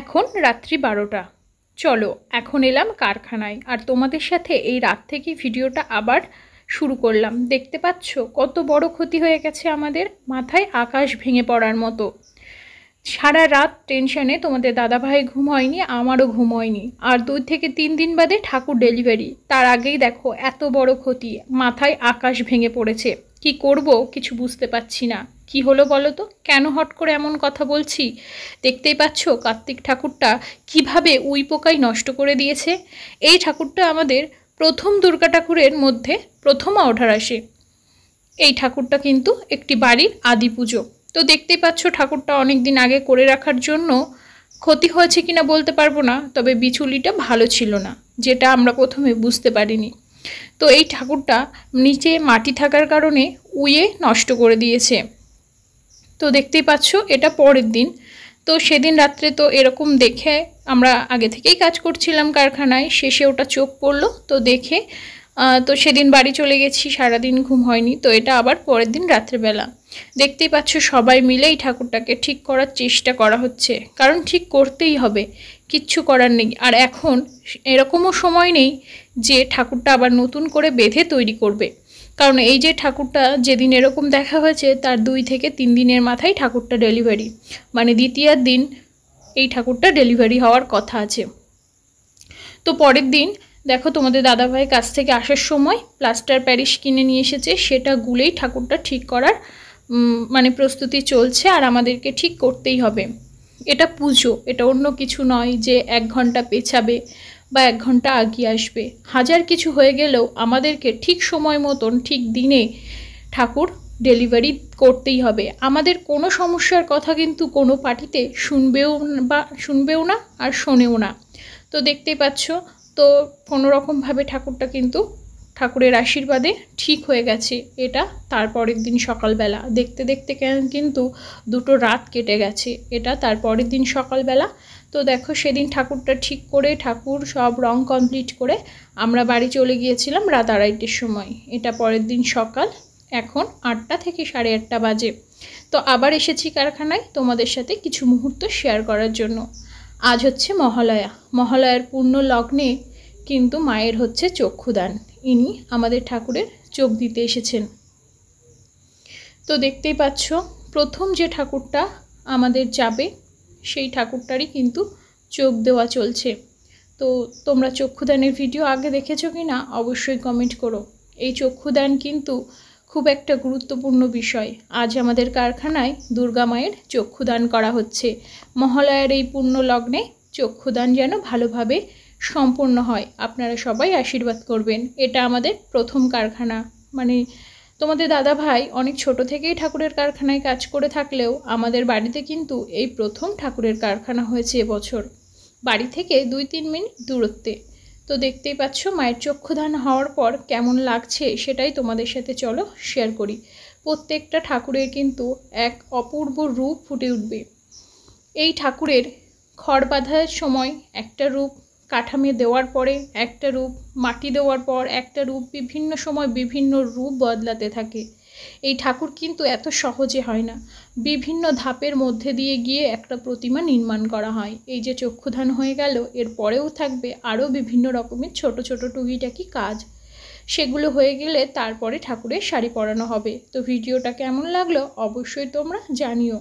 এখন রাত্রি 12টা। চলো এখন এলাম কারখানায়, আর তোমাদের সাথে এই রাত থেকে ভিডিওটা আবার শুরু করলাম। দেখতে পাচ্ছ কত বড় ক্ষতি হয়ে গেছে আমাদের, মাথায় আকাশ ভেঙে পড়ার মতো। সারা রাত টেনশনে তোমাদের দাদাভাই ঘুম হয়নি, আমারও ঘুম হয়নি। আর 2 থেকে 3 দিন বাদে ঠাকুর ডেলিভারি, তার আগেই দেখো এত বড় ক্ষতি, মাথায় আকাশ ভেঙে পড়েছে। কি করব কিছু বুঝতে পারছি না। কি হলো বলো তো, কেন হট করে এমন কথা বলছি? দেখতেই পাচ্ছ কার্তিক ঠাকুরটা কিভাবে উই পোকায় নষ্ট করে দিয়েছে। এই ঠাকুরটা আমাদের প্রথম দুর্গা ঠাকুরের মধ্যে প্রথম অর্ডার আসে। এই ঠাকুরটা কিন্তু একটি বাড়ির আদি পুজো। তো দেখতেই পাচ্ছ ঠাকুরটা অনেক দিন আগে করে রাখার জন্য ক্ষতি হয়েছে কিনা বলতে পারবো না, তবে বিচুলিটা ভালো ছিল না, যেটা আমরা প্রথমে বুঝতে পারিনি। তো এই ঠাকুরটা নিচে মাটি থাকার কারণে উইয়ে নষ্ট করে দিয়েছে। তো দেখতেই পাচ্ছ এটা পরের দিন। তো সেদিন রাত্রে তো এরকম দেখে আমরা আগে থেকেই কাজ করছিলাম কারখানায়, শেষে ওটা চোখ পড়লো তো দেখে তো সেদিন বাড়ি চলে গেছি, সারাদিন ঘুম হয়নি। তো এটা আবার পরের দিন রাত্রেবেলা দেখতেই পাচ্ছ সবাই মিলে এই ঠাকুরটাকে ঠিক করার চেষ্টা করা হচ্ছে, কারণ ঠিক করতেই হবে, কিচ্ছু করার নেই। আর এখন এরকমও সময় নেই যে ঠাকুরটা আবার নতুন করে বেঁধে তৈরি করবে, কারণ এই যে ঠাকুরটা যেদিন এরকম দেখা হয়েছে তার 2 থেকে 3 দিনের মাথায় ঠাকুরটা ডেলিভারি, মানে দ্বিতীয় দিন এই ঠাকুরটা ডেলিভারি হওয়ার কথা আছে। তো পরের দিন দেখো তোমাদের দাদাভাই কাছ থেকে আসার সময় প্লাস্টার প্যারিস কিনে নিয়ে এসেছে, সেটা গুলেই ঠাকুরটা ঠিক করার মানে প্রস্তুতি চলছে, আর আমাদেরকে ঠিক করতেই হবে। এটা পুজো, এটা অন্য কিছু নয় যে 1 ঘন্টা পেছাবে বা 1 ঘন্টা আগিয়ে আসবে। হাজার কিছু হয়ে গেলেও আমাদেরকে ঠিক সময় মতন ঠিক দিনে ঠাকুর ডেলিভারি করতেই হবে। আমাদের কোনো সমস্যার কথা কিন্তু কোনো পার্টিতে শুনবেও না আর শোনেও না। তো দেখতেই পাচ্ছ, তো কোনো রকমভাবে ঠাকুরটা কিন্তু ঠাকুরের আশীর্বাদে ঠিক হয়ে গেছে। এটা তারপরের দিন সকালবেলা, দেখতে দেখতে কিন্তু 2টো রাত কেটে গেছে। এটা তারপরের দিন সকালবেলা। তো দেখো সেদিন ঠাকুরটা ঠিক করে ঠাকুর সব রং কমপ্লিট করে আমরা বাড়ি চলে গিয়েছিলাম রাত 2:30-টের সময়। এটা পরের দিন সকাল, এখন 8টা থেকে 8:30 বাজে। তো আবার এসেছি কারখানায় তোমাদের সাথে কিছু মুহূর্ত শেয়ার করার জন্য। আজ হচ্ছে মহালয়া, মহালয়ার পূর্ণ লগ্নে কিন্তু মায়ের হচ্ছে চক্ষুদান, ইনি আমাদের ঠাকুরের চোখ দিতে এসেছেন। তো দেখতেই পাচ্ছ প্রথম যে ঠাকুরটা আমাদের যাবে সেই ঠাকুরটারই কিন্তু চোখ দেওয়া চলছে। তো তোমরা চক্ষুদানের ভিডিও আগে দেখেছো কি না অবশ্যই কমেন্ট করো। এই চক্ষুদান কিন্তু খুব একটা গুরুত্বপূর্ণ বিষয়। আজ আমাদের কারখানায় দুর্গা মায়ের চক্ষুদান করা হচ্ছে। মহালয়ার এই পূর্ণ লগ্নে চক্ষুদান যেন ভালোভাবে সম্পূর্ণ হয়, আপনারা সবাই আশীর্বাদ করবেন। এটা আমাদের প্রথম কারখানা, মানে তোমাদের দাদা ভাই অনেক ছোট থেকেই ঠাকুরের কারখানায় কাজ করে থাকলেও আমাদের বাড়িতে কিন্তু এই প্রথম ঠাকুরের কারখানা হয়েছে এবছর, বাড়ি থেকে 2-3 মিনিট দূরত্বে। তো দেখতেই পাচ্ছ মায়ের চক্ষুদান হওয়ার পর কেমন লাগছে সেটাই তোমাদের সাথে চলো শেয়ার করি। প্রত্যেকটা ঠাকুরের কিন্তু এক অপূর্ব রূপ ফুটে উঠবে। এই ঠাকুরের খড় বাঁধার সময় একটা রূপ, কাঠামে দেওয়ার পরে একটা রূপ, মাটি দেওয়ার পর একটা রূপ, বিভিন্ন সময় বিভিন্ন রূপ বদলাতে থাকে। এই ঠাকুর কিন্তু এত সহজে হয় না, বিভিন্ন ধাপের মধ্যে দিয়ে গিয়ে একটা প্রতিমা নির্মাণ করা হয়। এই যে চক্ষুদান হয়ে গেল, এর পরেও থাকবে আরও বিভিন্ন রকমের ছোট ছোট টুকিটাকি কাজ, সেগুলো হয়ে গেলে তারপরে ঠাকুরের শাড়ি পরানো হবে। তো ভিডিওটা কেমন লাগলো অবশ্যই তোমরা জানিও।